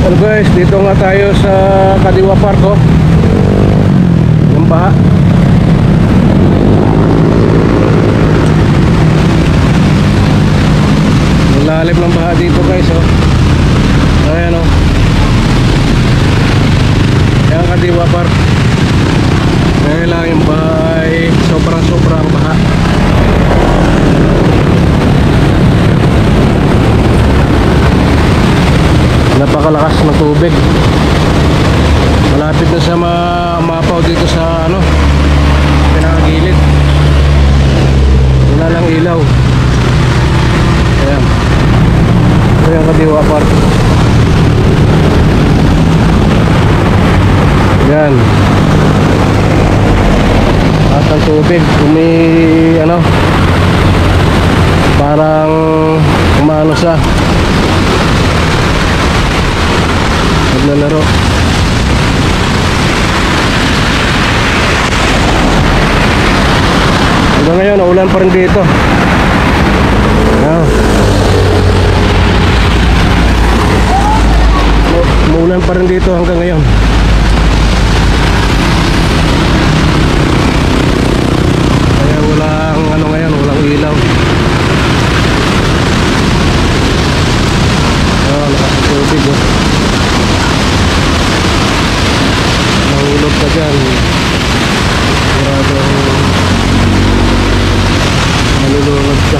So guys, dito nga tayo sa Kadiwa Park, oh. Yung baha. Yung lalim ng baha dito guys, oh. Ayan, oh. Yan Kadiwa Park. Ngayon lang yung baha ay sobrang baha. Napakalakas ng tubig. Malapit na sa mapaw dito sa ano, pinakagilid. Wala lang ilaw. Ayan. Ito yung Kadiwa Park. Ayan. At ang tubig ano, parang umano siya, naglalaro. Hanggang ngayon naulan pa rin dito. Umuulan pa rin dito hanggang ngayon. Kaya walang ano ngayon, walang ilaw. Lakas ng tubig, oh. Nahulog ka dyan. Masyadong malulunod ka.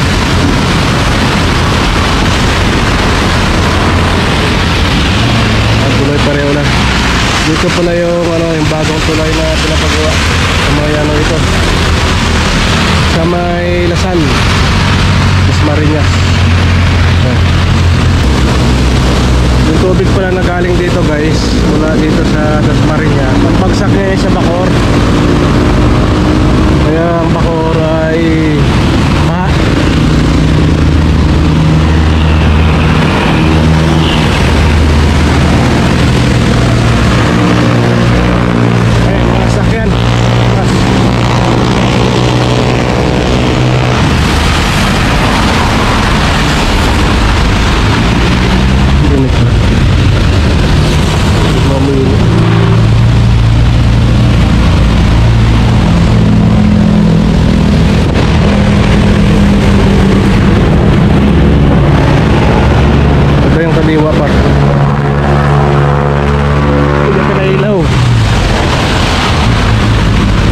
At tuloy pareho na. Dito pala yung ano, yung bagong tulay na pinapagawa sa mga ano ito, sa may Lasal, Dasmariñas. Yung tubig pala na galing dito guys, mula dito sa Dasmariñas, pagbagsak niya sa Bacoor. Kaya ang Bacoor ay baha. Ayan, mga sakyan. Kadiwa Park. Hindi ka na ilaw.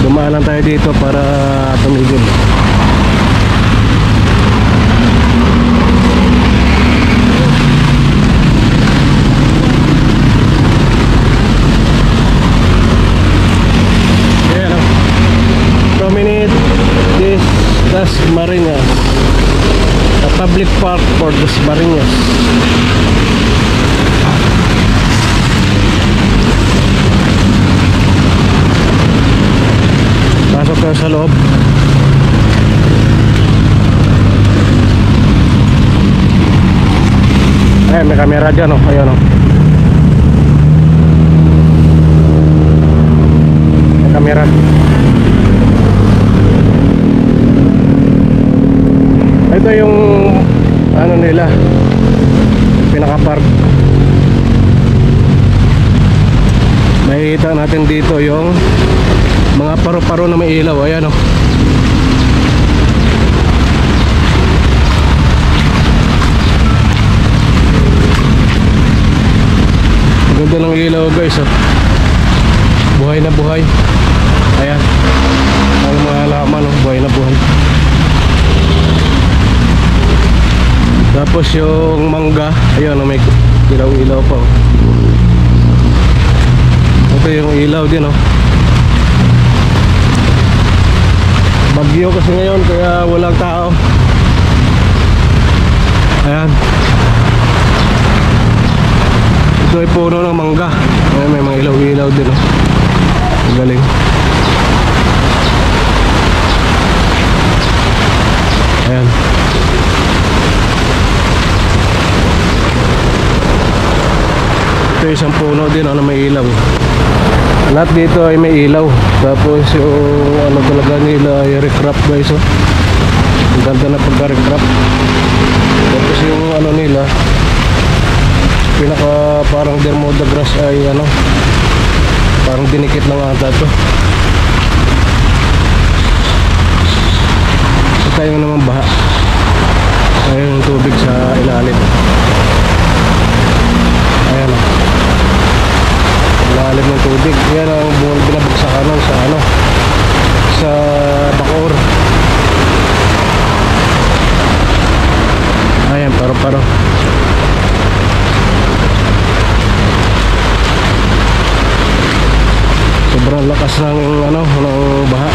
Dumaan lang tayo dito para tumigil. Ayan, oh. Promenade this Dasmariñas, a public park for Dasmariñas. Pasok tayo sa loob. Ayan, may camera dyan, oh. Ayan, oh. May camera. Ito yung ano nila, pinaka-park. Makikita natin dito yung mga paro-paro na may ilaw. Ayan, oh. Ganda ng ilaw guys, oh. Buhay na buhay. Ayan, ang mga halaman, oh, buhay na buhay. Tapos yung mangga, ayun, oh, may ilaw-ilaw pa, oh. Ito yung ilaw din, oh. Bagyo kasi ngayon kaya walang tao. Ayan. Ito ay puno ng mangga. Ayan, may mga ilaw-ilaw din, oh. Ang galing. Ayan. Ito isang puno din, oh, na may ilaw. Lahat dito ay may ilaw. Tapos yung ano talaga nila ay recrap guys, oh. Ang ganda na pagka-recrap. Tapos yung ano nila, pinaka parang Bermuda grass ay ano, parang dinikit lang ata ito. So tayo naman baha. Ayun yung tubig sa ilalim. Ayan o, ilalim ng tubig. Yan ang binabagsakan nun sa ano, sa Bacoor. Ayan, paro-paro. Sobrang lakas ng ano, ng baha.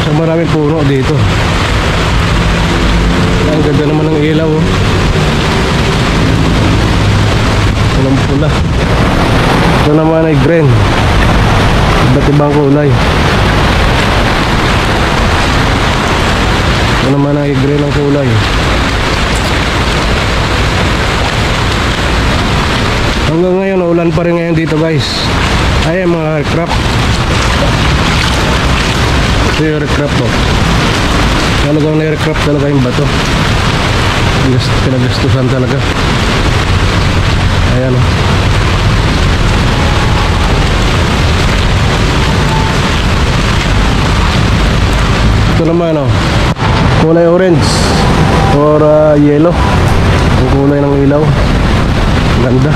So maraming puno dito. Ang ganda naman ng ilaw oh. Pulang pula. Ito naman ay green. Iba't ibang kulay. Ito naman ay green ang kulay. Hanggang ngayon ulan pa rin ngayon dito guys. Ayan mga aircraft. Ito yung aircraft oh. Talagang na-aircraft talaga yung bato. Pinagastusan talaga. Ayan oh. Ito naman oh, kulay orange or yellow. Ang kulay ng ilaw. Ganda.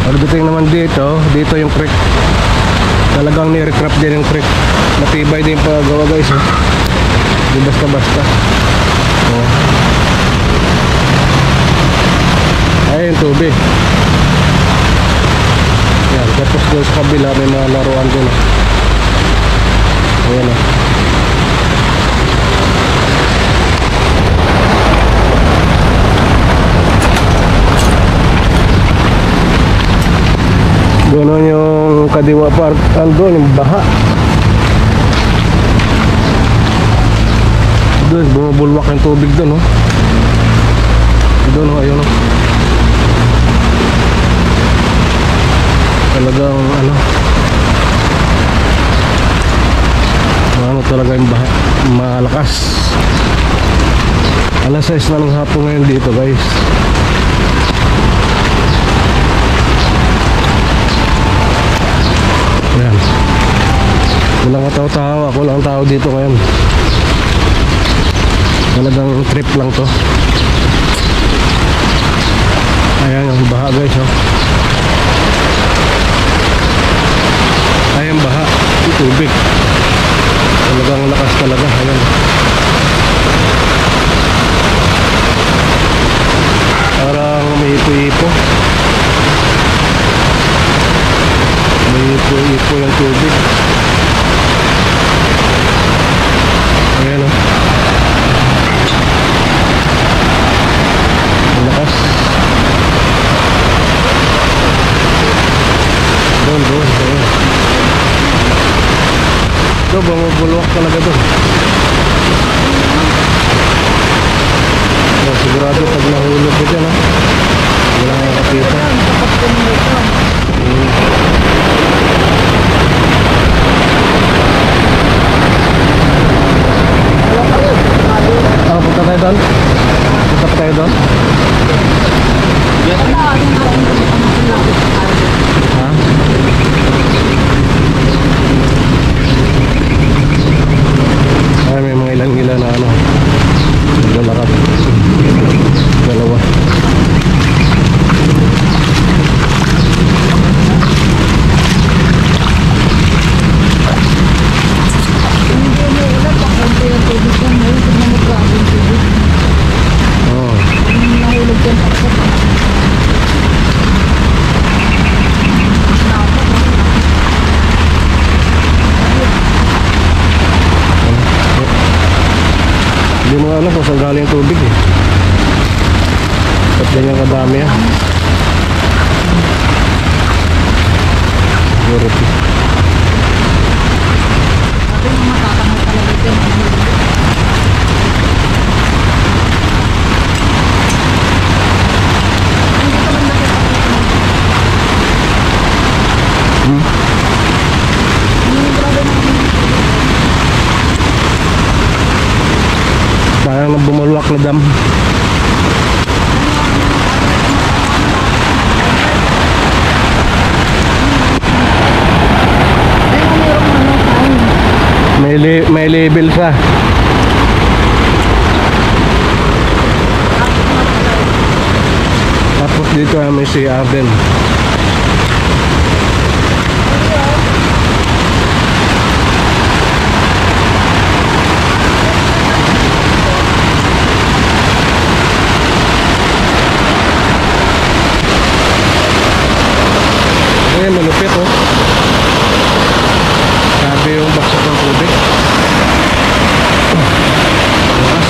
Pagdating naman dito, dito yung creek. Talagang ni-recraft din yung creek. Matibay din pagawa guys oh. Di basta-basta oh. Ayun tubig. Yan, tapos doon sa kabila may mga laruan din oh. Ayan oh. Doon yung Kadiwa Park, andun yung baha. Doon, bumubulwak yung tubig doon, oh. Doon, oh, ayun, oh. Talagang, ano talaga yung baha. Malakas. Alas 6 na ng hapon ngayon dito, guys. Ayan. Walang tao-tao. Ako lang tao dito ngayon. Talagang trip lang to. Ayan ang baha guys oh. Ayan baha. Yung tubig. Talagang lakas talaga. Ayan. Parang may ipo-ipo. May ipo-ipo yung tubig. Ayan oh. Malakas. Doon. Ayan. Ito, bumubulwak talaga doon. Sigurado pag nahulog ko dyan ha. Wala nga kapita. Punta tayo doon? Punta tayo doon? Ha? Ay, may mga ilan-ilan na ano lalakad. Dalawa. Hindi mo alam kung saan galing tubig eh. Ba't ganyan kadami ah? Security. Sabi mo matatangal talaga dyan. na dam. May label siya. Tapos dito may CR din. Malupit oh. Sabi yung baksak ng tubig. Bukas.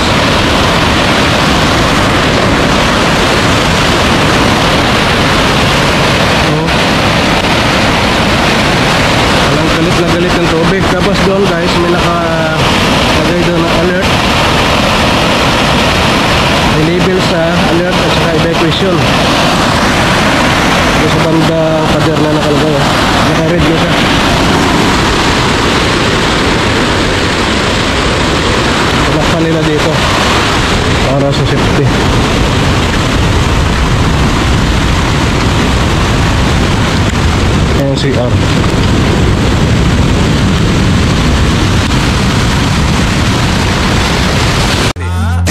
Oh. Walang galit na galit ng tubig. Tapos doon guys, may nakalagay doon na alert. May label sa alert at saka evacuation. Sa bandang pader na nakalagay oh. Naka-red na siya. Tinakpan nila dito para sa safety. Ayan CR.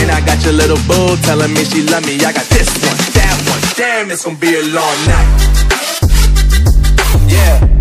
And I got your little boo telling me she love me. I got this one, that one. Damn, it's gonna be a long night. Yeah.